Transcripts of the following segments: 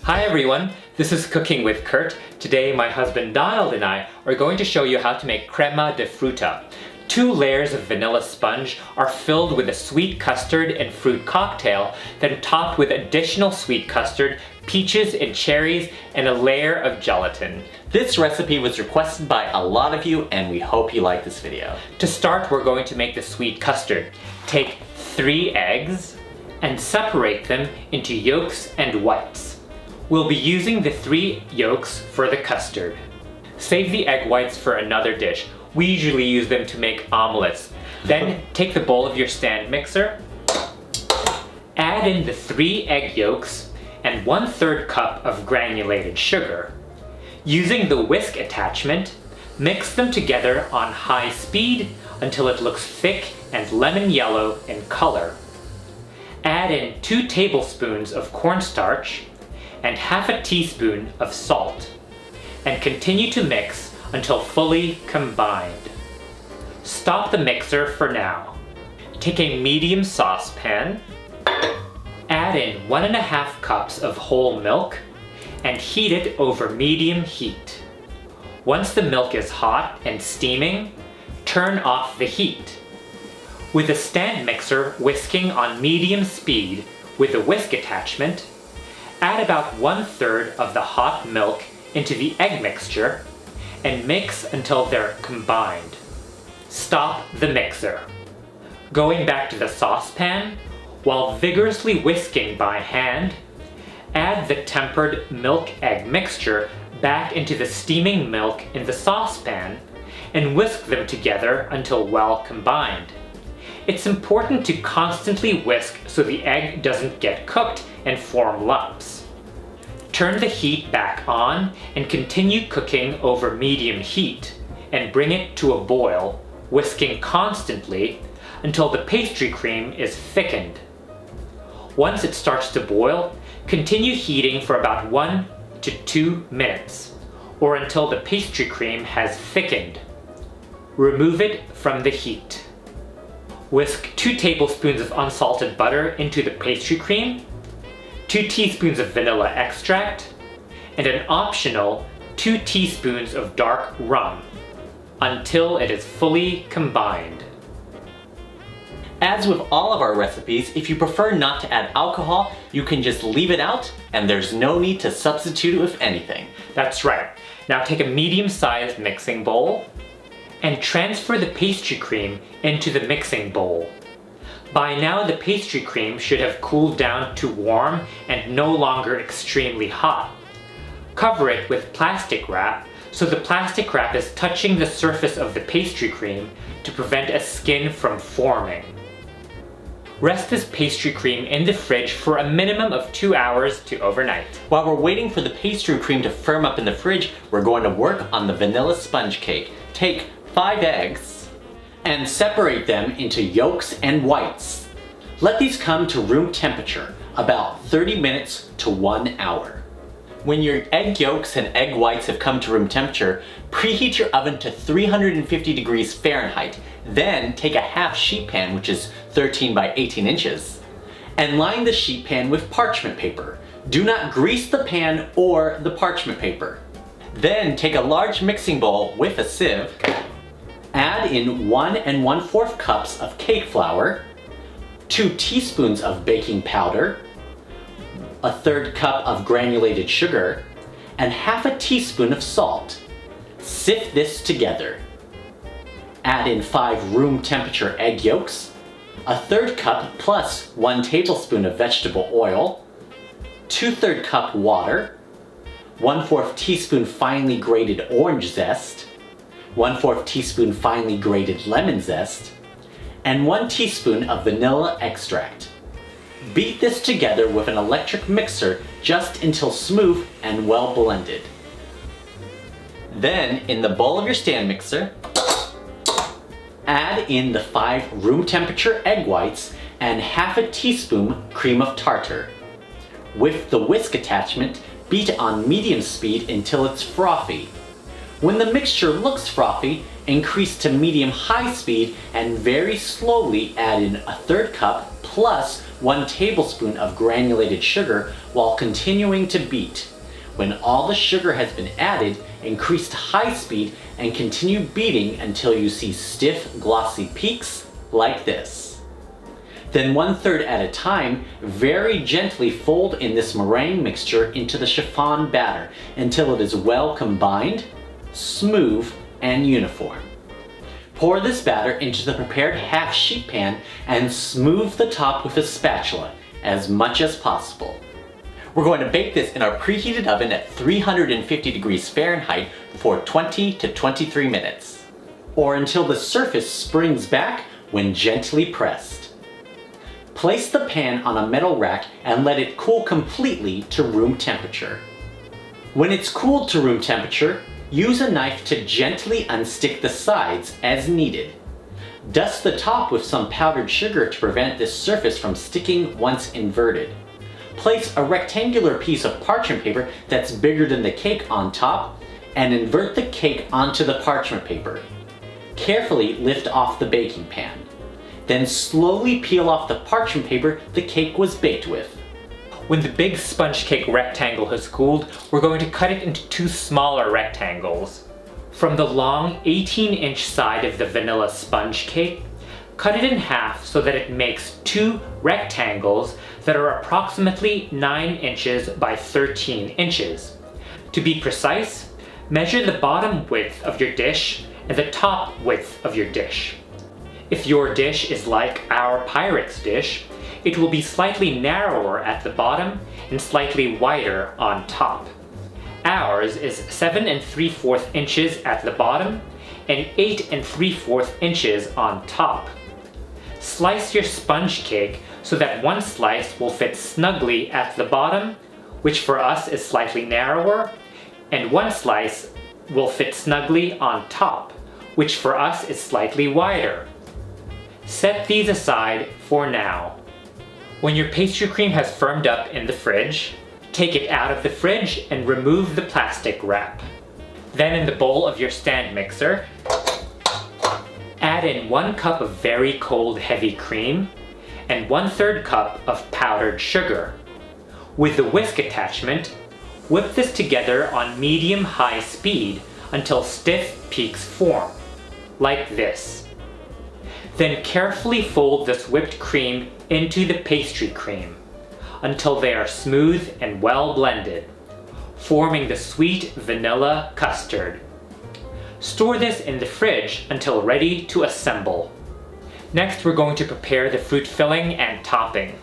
Hi everyone, this is Cooking with Kurt. Today my husband Donald and I are going to show you how to make Crema De Fruta. 2 layers of vanilla sponge are filled with a sweet custard and fruit cocktail, then topped with additional sweet custard, peaches and cherries, and a layer of gelatin. This recipe was requested by a lot of you and we hope you like this video. To start, we're going to make the sweet custard. Take 3 eggs and separate them into yolks and whites. We'll be using the 3 yolks for the custard. Save the egg whites for another dish. We usually use them to make omelets. Then take the bowl of your stand mixer, add in the 3 egg yolks and 1/3 cup of granulated sugar. Using the whisk attachment, mix them together on high speed until it looks thick and lemon yellow in color. Add in 2 tablespoons of cornstarch and half a teaspoon of salt, and continue to mix until fully combined. Stop the mixer for now. Take a medium saucepan, add in 1½ cups of whole milk, and heat it over medium heat. Once the milk is hot and steaming, turn off the heat. With a stand mixer whisking on medium speed with a whisk attachment, add about 1/3 of the hot milk into the egg mixture and mix until they're combined. Stop the mixer. Going back to the saucepan, while vigorously whisking by hand, add the tempered milk-egg mixture back into the steaming milk in the saucepan and whisk them together until well combined. It's important to constantly whisk so the egg doesn't get cooked and form lumps. Turn the heat back on and continue cooking over medium heat and bring it to a boil, whisking constantly until the pastry cream is thickened. Once it starts to boil, continue heating for about 1 to 2 minutes, or until the pastry cream has thickened. Remove it from the heat. Whisk 2 tablespoons of unsalted butter into the pastry cream, 2 teaspoons of vanilla extract, and an optional 2 teaspoons of dark rum until it is fully combined. As with all of our recipes, if you prefer not to add alcohol, you can just leave it out and there's no need to substitute it with anything. That's right. Now take a medium-sized mixing bowl and transfer the pastry cream into the mixing bowl. By now the pastry cream should have cooled down to warm and no longer extremely hot. Cover it with plastic wrap so the plastic wrap is touching the surface of the pastry cream to prevent a skin from forming. Rest this pastry cream in the fridge for a minimum of 2 hours to overnight. While we're waiting for the pastry cream to firm up in the fridge, we're going to work on the vanilla sponge cake. Take 5 eggs and separate them into yolks and whites. Let these come to room temperature, about 30 minutes to 1 hour. When your egg yolks and egg whites have come to room temperature, preheat your oven to 350 degrees Fahrenheit. Then take a half sheet pan, which is 13 by 18 inches, and line the sheet pan with parchment paper. Do not grease the pan or the parchment paper. Then take a large mixing bowl with a sieve, add in 1 1/4 cups of cake flour, 2 teaspoons of baking powder, 1/3 cup of granulated sugar, and half a teaspoon of salt. Sift this together. Add in 5 room temperature egg yolks, 1/3 cup plus 1 tablespoon of vegetable oil, 2/3 cup water, 1/4 teaspoon finely grated orange zest, 1/4 teaspoon finely grated lemon zest, and 1 teaspoon of vanilla extract. Beat this together with an electric mixer just until smooth and well blended. Then, in the bowl of your stand mixer, add in the 5 room temperature egg whites and half a teaspoon cream of tartar. With the whisk attachment, beat on medium speed until it's frothy. When the mixture looks frothy, Increase to medium-high speed and very slowly add in a third cup plus 1 tablespoon of granulated sugar while continuing to beat. When all the sugar has been added, increase to high speed and continue beating until you see stiff, glossy peaks like this. Then 1/3 at a time, very gently fold in this meringue mixture into the chiffon batter until it is well combined, smooth, and uniform. Pour this batter into the prepared half sheet pan and smooth the top with a spatula as much as possible. We're going to bake this in our preheated oven at 350 degrees Fahrenheit for 20 to 23 minutes, or until the surface springs back when gently pressed. Place the pan on a metal rack and let it cool completely to room temperature. When it's cooled to room temperature, use a knife to gently unstick the sides as needed. Dust the top with some powdered sugar to prevent this surface from sticking once inverted. Place a rectangular piece of parchment paper that's bigger than the cake on top and invert the cake onto the parchment paper. Carefully lift off the baking pan. Then slowly peel off the parchment paper the cake was baked with. When the big sponge cake rectangle has cooled, we're going to cut it into 2 smaller rectangles. From the long 18-inch side of the vanilla sponge cake, cut it in half so that it makes 2 rectangles that are approximately 9 inches by 13 inches. To be precise, measure the bottom width of your dish and the top width of your dish. If your dish is like our Pyrex dish, it will be slightly narrower at the bottom and slightly wider on top. Ours is 7 3/4 inches at the bottom and 8 3/4 inches on top. Slice your sponge cake so that one slice will fit snugly at the bottom, which for us is slightly narrower, and one slice will fit snugly on top, which for us is slightly wider. Set these aside for now. When your pastry cream has firmed up in the fridge, take it out of the fridge and remove the plastic wrap. Then in the bowl of your stand mixer, add in 1 cup of very cold heavy cream and 1/3 cup of powdered sugar. With the whisk attachment, whip this together on medium-high speed until stiff peaks form, like this. Then carefully fold this whipped cream into the pastry cream until they are smooth and well blended, forming the sweet vanilla custard. Store this in the fridge until ready to assemble. Next, we're going to prepare the fruit filling and topping.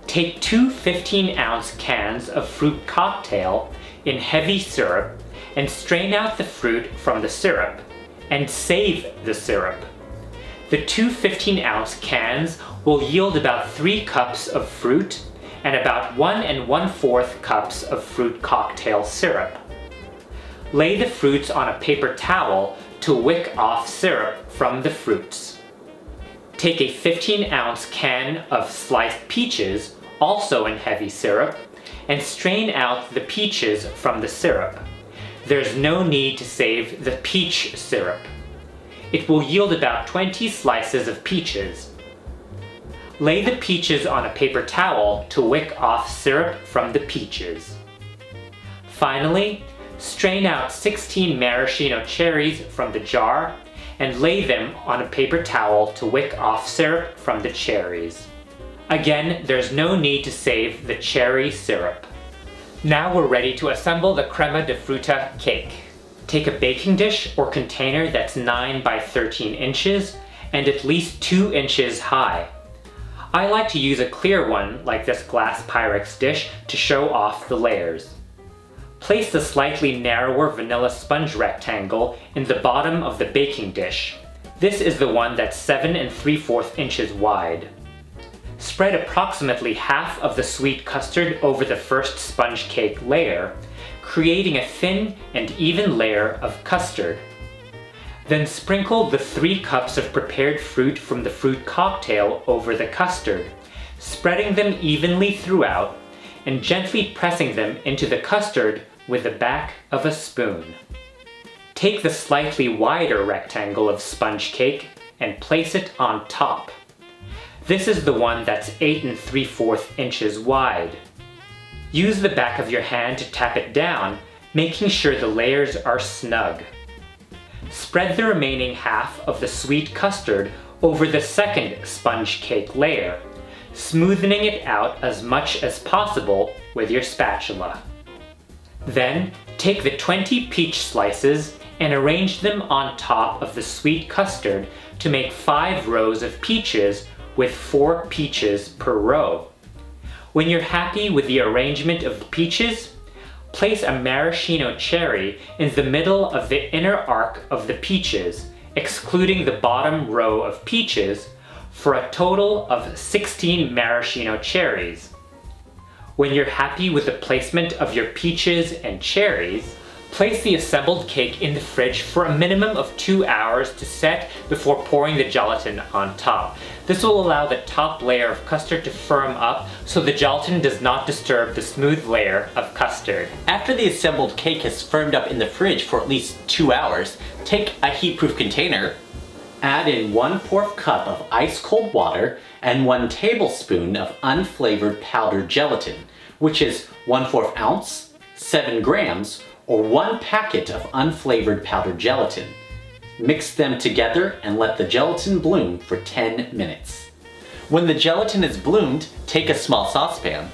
Take 2 15-ounce cans of fruit cocktail in heavy syrup and strain out the fruit from the syrup and save the syrup. The 2 15-ounce cans will yield about 3 cups of fruit and about 1 1/4 cups of fruit cocktail syrup. Lay the fruits on a paper towel to wick off syrup from the fruits. Take a 15-ounce can of sliced peaches, also in heavy syrup, and strain out the peaches from the syrup. There's no need to save the peach syrup. It will yield about 20 slices of peaches. Lay the peaches on a paper towel to wick off syrup from the peaches. Finally, strain out 16 maraschino cherries from the jar and lay them on a paper towel to wick off syrup from the cherries. Again, there's no need to save the cherry syrup. Now we're ready to assemble the Crema De Fruta cake. Take a baking dish or container that's 9 by 13 inches and at least 2 inches high. I like to use a clear one like this glass Pyrex dish to show off the layers. Place the slightly narrower vanilla sponge rectangle in the bottom of the baking dish. This is the one that's 7 3/4 inches wide. Spread approximately half of the sweet custard over the first sponge cake layer, creating a thin and even layer of custard. Then sprinkle the 3 cups of prepared fruit from the fruit cocktail over the custard, spreading them evenly throughout and gently pressing them into the custard with the back of a spoon. Take the slightly wider rectangle of sponge cake and place it on top. This is the one that's 8 3/4 inches wide. Use the back of your hand to tap it down, making sure the layers are snug. Spread the remaining half of the sweet custard over the second sponge cake layer, smoothing it out as much as possible with your spatula. Then, take the 20 peach slices and arrange them on top of the sweet custard to make 5 rows of peaches with 4 peaches per row. When you're happy with the arrangement of the peaches, place a maraschino cherry in the middle of the inner arc of the peaches, excluding the bottom row of peaches, for a total of 16 maraschino cherries. When you're happy with the placement of your peaches and cherries, place the assembled cake in the fridge for a minimum of 2 hours to set before pouring the gelatin on top. This will allow the top layer of custard to firm up so the gelatin does not disturb the smooth layer of custard. After the assembled cake has firmed up in the fridge for at least 2 hours, take a heat-proof container, add in 1/4 cup of ice cold water and 1 tablespoon of unflavored powdered gelatin, which is 1/4 ounce, 7 grams, or 1 packet of unflavored powdered gelatin. Mix them together and let the gelatin bloom for 10 minutes. When the gelatin is bloomed, take a small saucepan.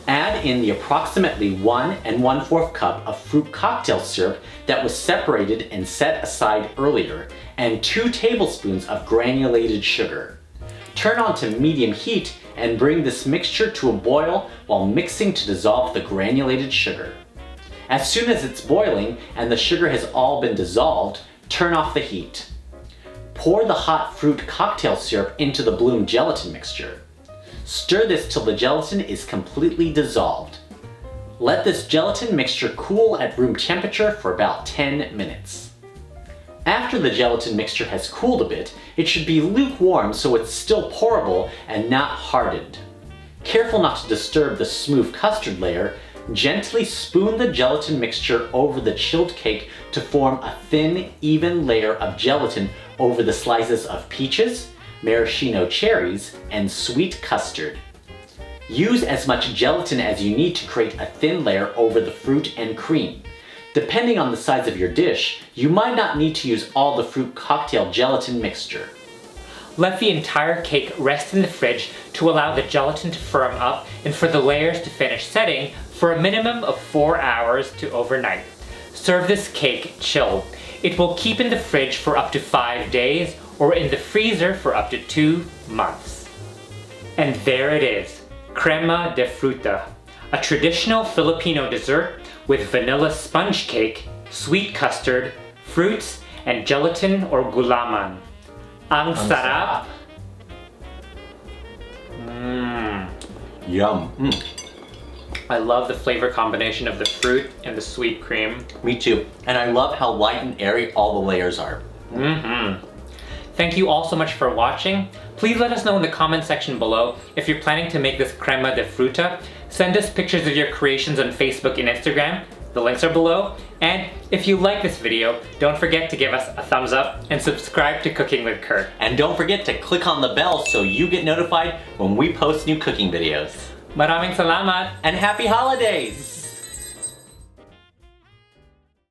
Add in the approximately 1 1/4 cup of fruit cocktail syrup that was separated and set aside earlier, and 2 tablespoons of granulated sugar. Turn on to medium heat and bring this mixture to a boil while mixing to dissolve the granulated sugar. As soon as it's boiling and the sugar has all been dissolved, turn off the heat. Pour the hot fruit cocktail syrup into the bloomed gelatin mixture. Stir this till the gelatin is completely dissolved. Let this gelatin mixture cool at room temperature for about 10 minutes. After the gelatin mixture has cooled a bit, it should be lukewarm so it's still pourable and not hardened. Careful not to disturb the smooth custard layer, gently spoon the gelatin mixture over the chilled cake to form a thin, even layer of gelatin over the slices of peaches, maraschino cherries, and sweet custard. Use as much gelatin as you need to create a thin layer over the fruit and cream. Depending on the size of your dish, you might not need to use all the fruit cocktail gelatin mixture. Let the entire cake rest in the fridge to allow the gelatin to firm up and for the layers to finish setting for a minimum of 4 hours to overnight. Serve this cake chilled. It will keep in the fridge for up to 5 days or in the freezer for up to 2 months. And there it is, Crema de Fruta, a traditional Filipino dessert with vanilla sponge cake, sweet custard, fruits, and gelatin or gulaman. Ang sarap! Yum. I love the flavor combination of the fruit and the sweet cream. Me too. And I love how light and airy all the layers are. Thank you all so much for watching. Please let us know in the comment section below if you're planning to make this Crema de Fruta. Send us pictures of your creations on Facebook and Instagram. The links are below. And if you like this video, don't forget to give us a thumbs up and subscribe to Cooking with Kurt. And don't forget to click on the bell so you get notified when we post new cooking videos. Maraming salamat! And happy holidays!